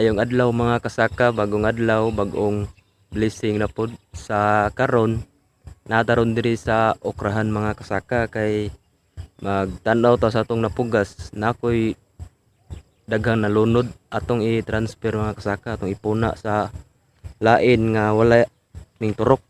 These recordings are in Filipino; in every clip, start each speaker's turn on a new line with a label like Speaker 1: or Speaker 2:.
Speaker 1: Maayong adlaw mga kasaka, bagong adlaw, bagong blessing na pod sa karon. Nataron diri sa okrahan mga kasaka kay magtanaw ta sa atong napugas. Nakoy daghang nalunod atong i-transfer mga kasaka, atong ipuna sa lain nga wala ning turok.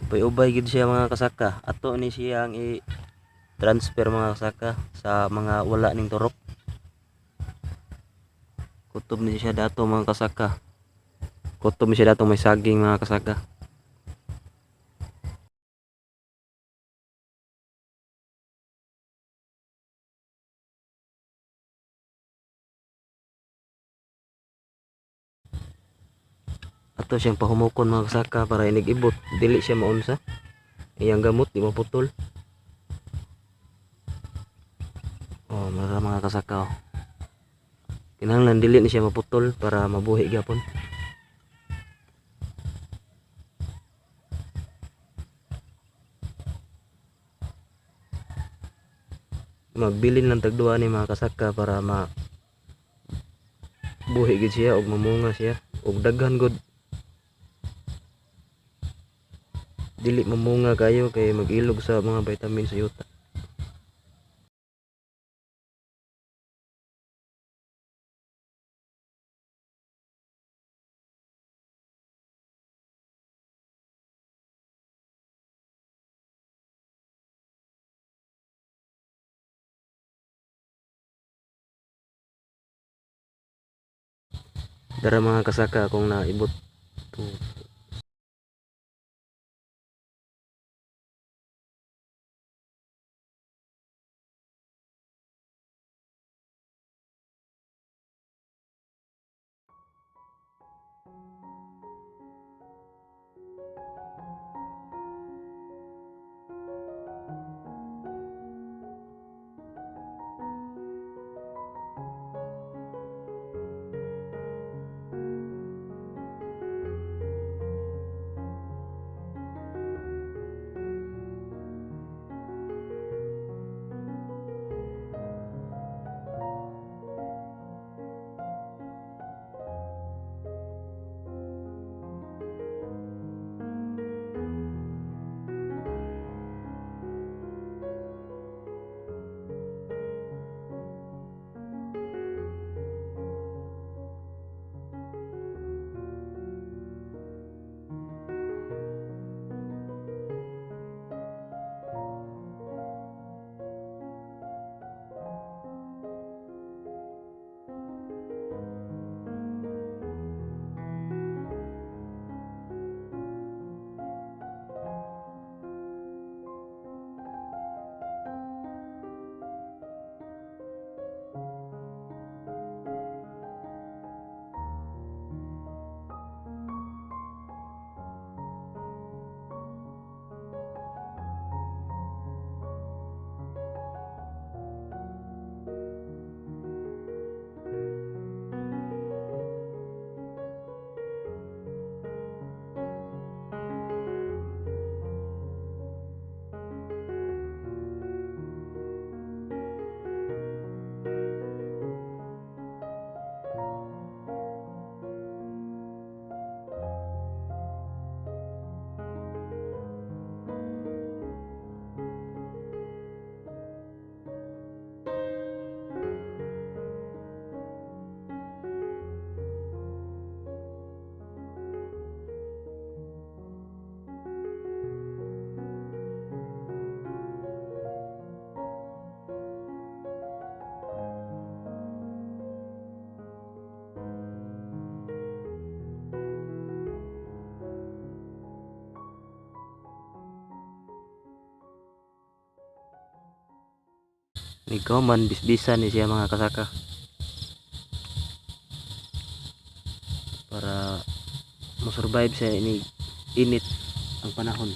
Speaker 1: Ubay gid siya mga kasaka. Ato ni siyang i-transfer mga kasaka sa mga wala ning turok. Kutob ni siya dato mga kasaka. Kutob ni siya dato may saging mga kasaka. Ato siyang pahumukon mga kasaka para inig-ibot. Dili siya maunsa. Iyang gamot di maputol. Oh, mga kasaka. Oh. Kinahanglan dili ni siya maputol para mabuhi gyapon. Magbilin lang tagduha ni mga kasaka para buhi gid siya og mamunga siya og daghan gud. Dili mamunga kayo kay mag-ilog sa mga vitamin sa yuta. Dara mga kasaka kung naibot to. Ikaw man bisbisan ni siya mga kasaka para mo survive sa ini init ang panahon.